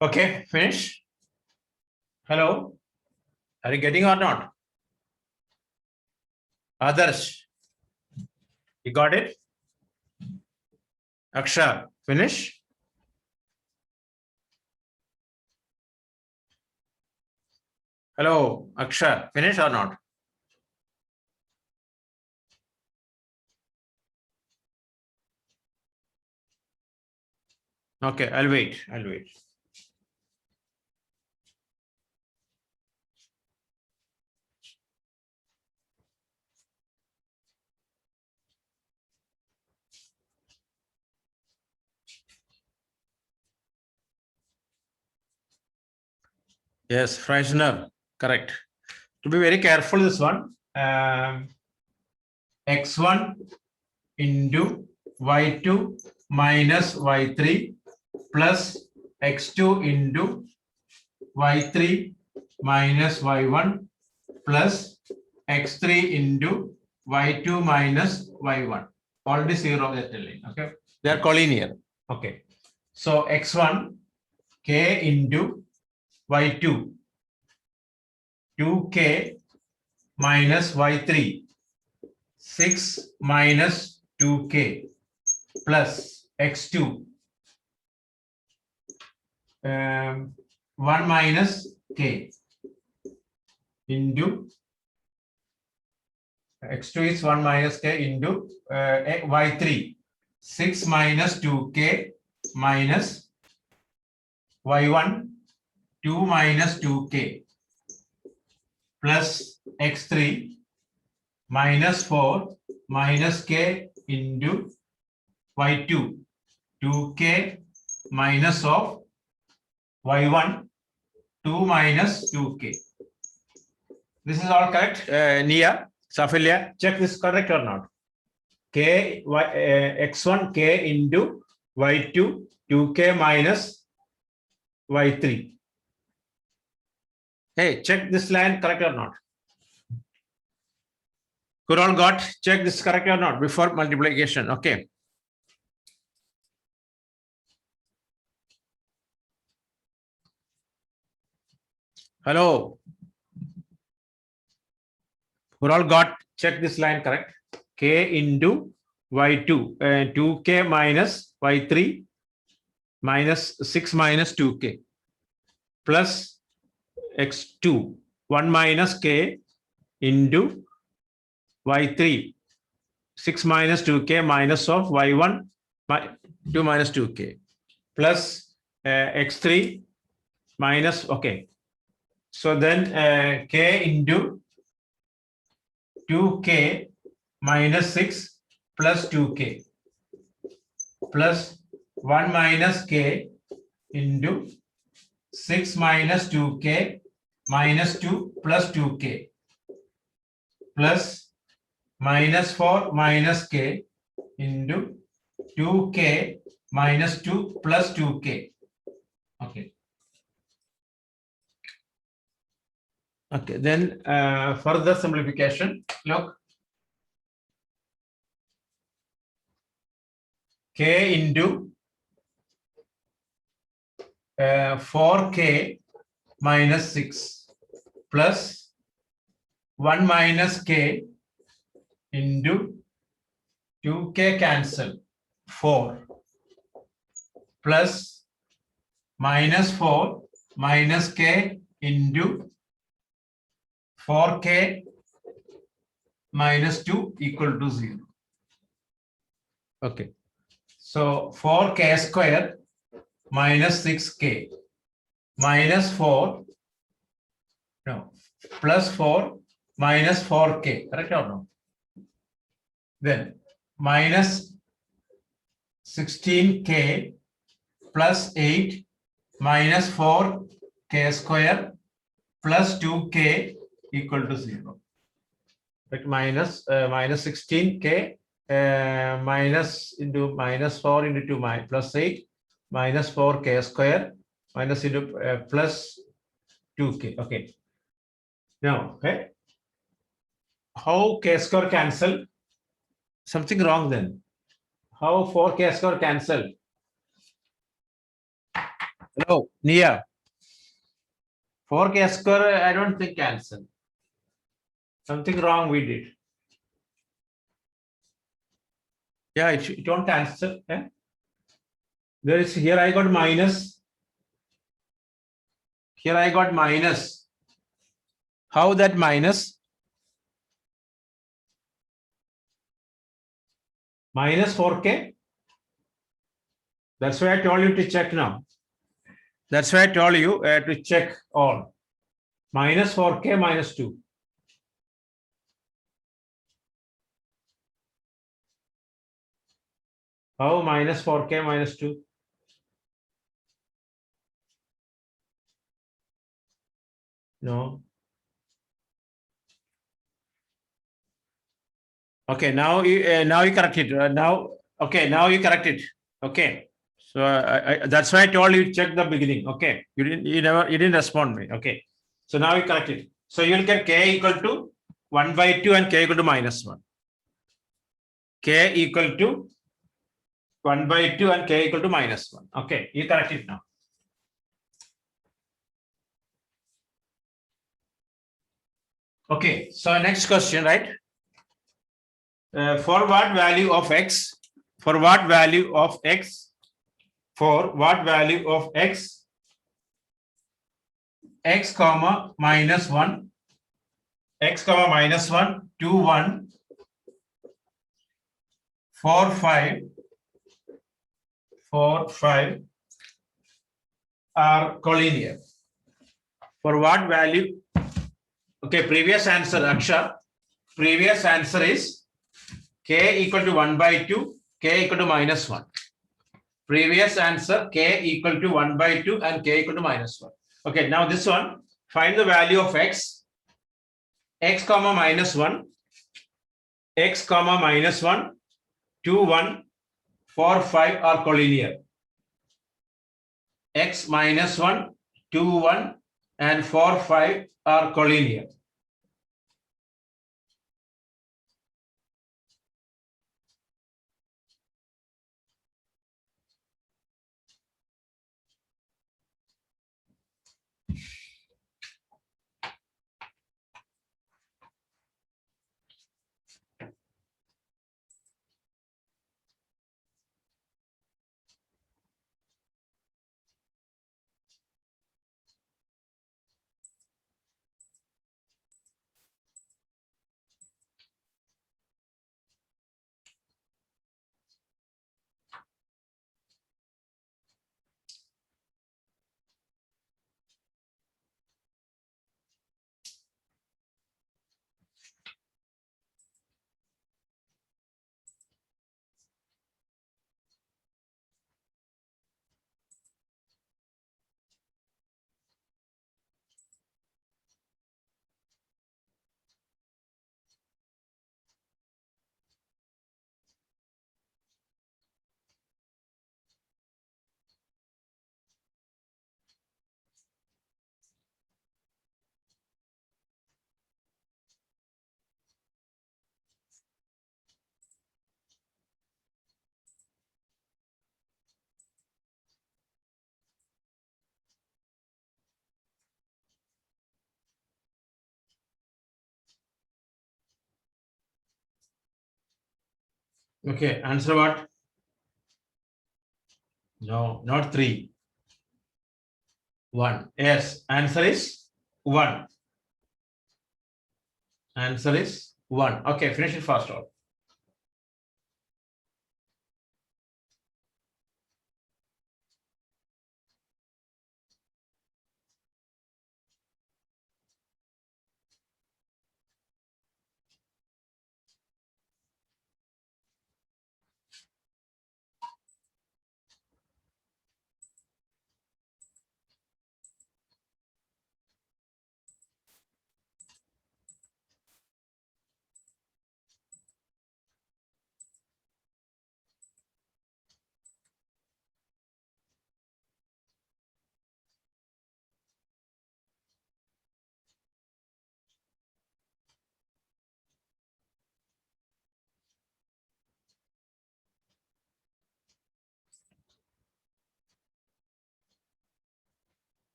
Okay. Finish. Hello. Are you getting or not? Others. You got it? Akshar. Finish. Hello, Akshay, finish or not? Okay, I'll wait. Yes, Freisner, correct. To be very careful, this one. X1 into Y2 minus Y3 plus X2 into Y3 minus Y1 plus X3 into Y2 minus Y1. Already zero that line. Okay, they are collinear. Okay, so X1 K into Y2 2K minus Y3 6 minus 2K plus X2 1 minus K into X2 is 1 minus K into Y3 6 minus 2K minus Y1 2 minus 2K plus X3 minus 4 minus K into Y2 2K minus of Y1 2 minus 2K. This is all correct. Nia, Safilia, check this correct or not. K X1 K into Y2 2K minus Y3. Hey, check this line correct or not. Could all got check this correct or not before multiplication. Okay. Hello. Could all got check this line correct. K into Y2 2K minus Y3 minus 6 minus 2K plus X2 1 minus K into Y3 6 minus 2K minus of Y1 2 minus 2K plus X3 minus, okay. So then K into 2K minus 6 plus 2K plus 1 minus K into 6 minus 2K minus 2 plus 2K plus minus 4 minus K into 2K minus 2 plus 2K. Okay. Okay, then further simplification. Look, K into 4K minus 6 plus 1 minus K into 2K cancel 4 plus minus 4 minus K into 4K minus 2 equal to 0. Okay. So 4K square minus 6K minus 4, no, plus 4 minus 4K, correct or no? Then minus 16K plus 8 minus 4K square plus 2K equal to 0. But minus 16K minus into minus 4 into 2 plus 8 minus 4K square minus into plus 2K. Okay. Now, okay. How K square cancel? Something wrong then. How 4K square cancel? Hello, Nia. 4K square, I don't think cancel. Something wrong we did. Yeah, it won't cancel. Eh? There is here I got minus. Here I got minus How that minus? Minus 4K? That's why I told you to check now. That's why I told you to check all. Minus 4K minus 2. How minus 4K minus 2? No. Okay, now you correct it. Now you correct it. Okay. So that's why I told you to check the beginning. Okay. You didn't respond me. Okay. So now you correct it. So you'll get K equal to 1 by 2 and K equal to minus 1. K equal to 1 by 2 and K equal to minus 1. Okay. You correct it now. Okay. So next question, right? For what value of x? For what value of x? For what value of x? X comma minus 1, x comma minus 1, 2, 1, 4, 5, 4, 5 are collinear. For what value? Okay, previous answer, Aksha. Previous answer is K equal to 1 by 2, K equal to minus 1. Previous answer, K equal to 1 by 2 and K equal to minus 1. Okay, now this one, find the value of x, x comma minus 1, x comma minus 1, 2, 1, 4, 5 are collinear. X minus 1, 2, 1 and 4, 5 are collinear. Okay, answer what? No, not 3. 1. Yes, answer is 1. Answer is 1. Okay, finish it fast all.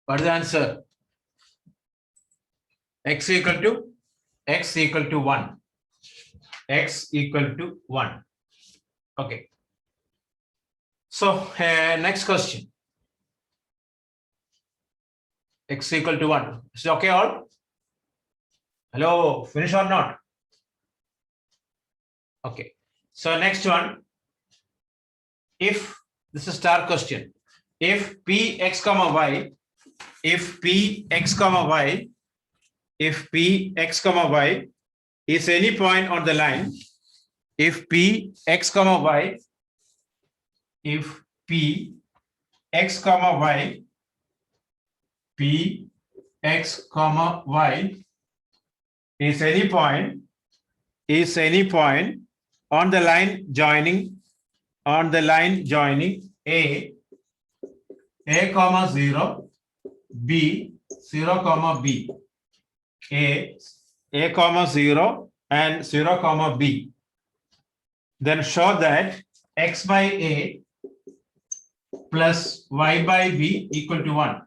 What is the answer? X equal to 1. X equal to 1. Okay. So next question. X equal to 1. Is it okay all? Hello, finish or not? Okay. So next one. If this is star question. If Px comma y, if Px comma y, if Px comma y is any point on the line, if Px comma y, if Px comma y, Px comma y is any point on the line joining A comma 0, B 0 comma B, A comma 0 and 0 comma B, then show that x by A plus y by B equal to 1.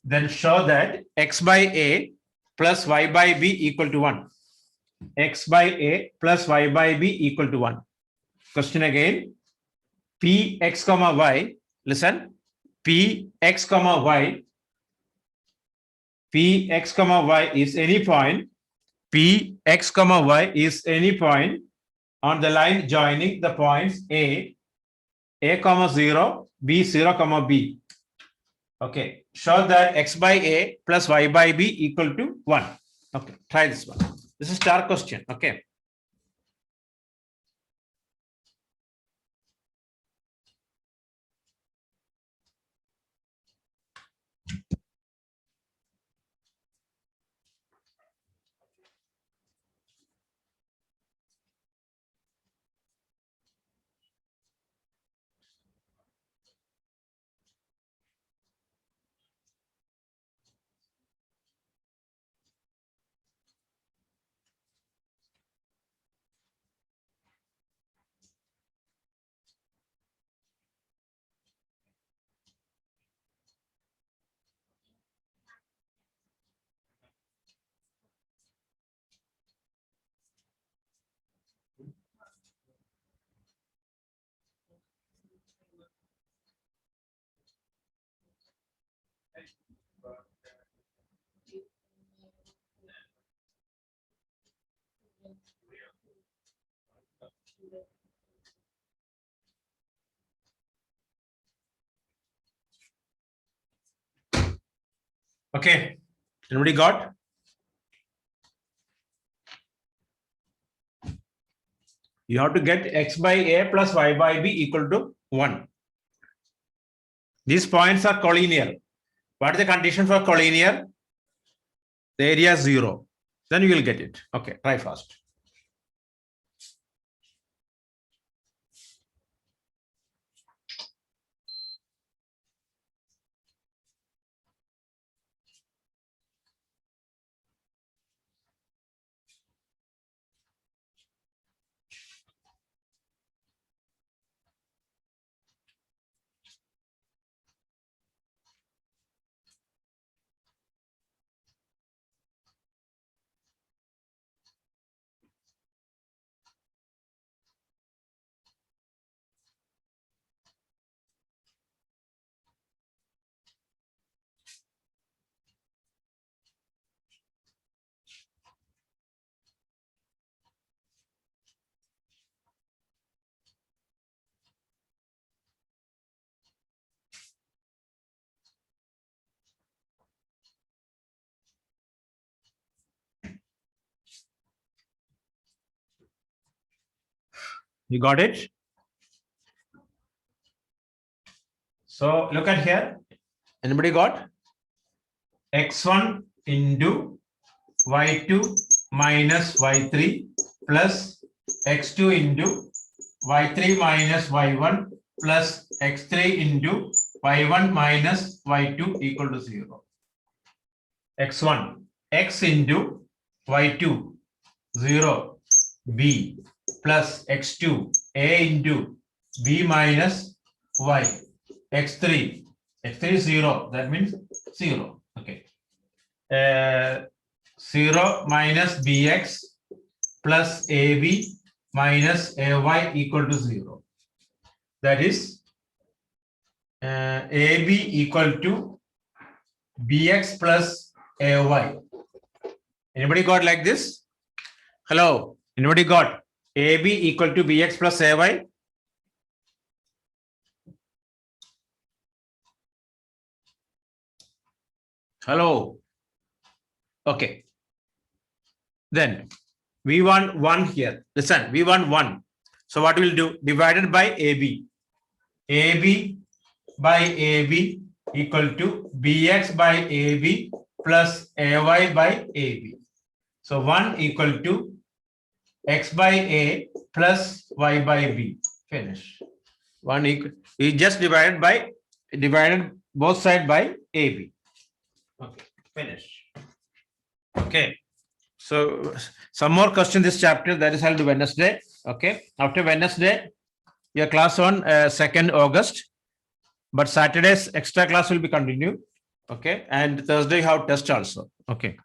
Then show that x by A plus y by B equal to 1. X by A plus y by B equal to 1. Question again. Px comma y, listen, Px comma y is any point, Px comma y is any point on the line joining the points A comma 0, B 0 comma B. Okay, show that x by A plus y by B equal to 1. Okay, try this one. This is star question. Okay. Okay, anybody got? You have to get x by A plus y by B equal to 1. These points are collinear. What is the condition for collinear? The area is 0. Then you will get it. Okay, try fast. You got it? So look at here. Anybody got? X1 into y2 minus y3 plus x2 into y3 minus y1 plus x3 into y1 minus y2 equal to 0. X1, x into y2, 0, b plus x2, a into b minus y, x3, x3 is 0. That means 0. Okay. 0 minus bx plus ab minus ay equal to 0. That is ab equal to bx plus ay. Anybody got like this? Hello. Anybody got ab equal to bx plus ay? Hello. Okay. Then we want 1 here. Listen, we want 1. So what we'll do? Divided by AB. AB by AB equal to BX by AB plus AY by AB. So 1 equal to X by A plus Y by B. Finish. 1 equal. We just divided both sides by AB. Okay. Finish. Okay. So some more question this chapter, that is held Wednesday. Okay. After Wednesday, your class on 2nd August. But Saturday's extra class will be continued. Okay. And Thursday you have test also. Okay.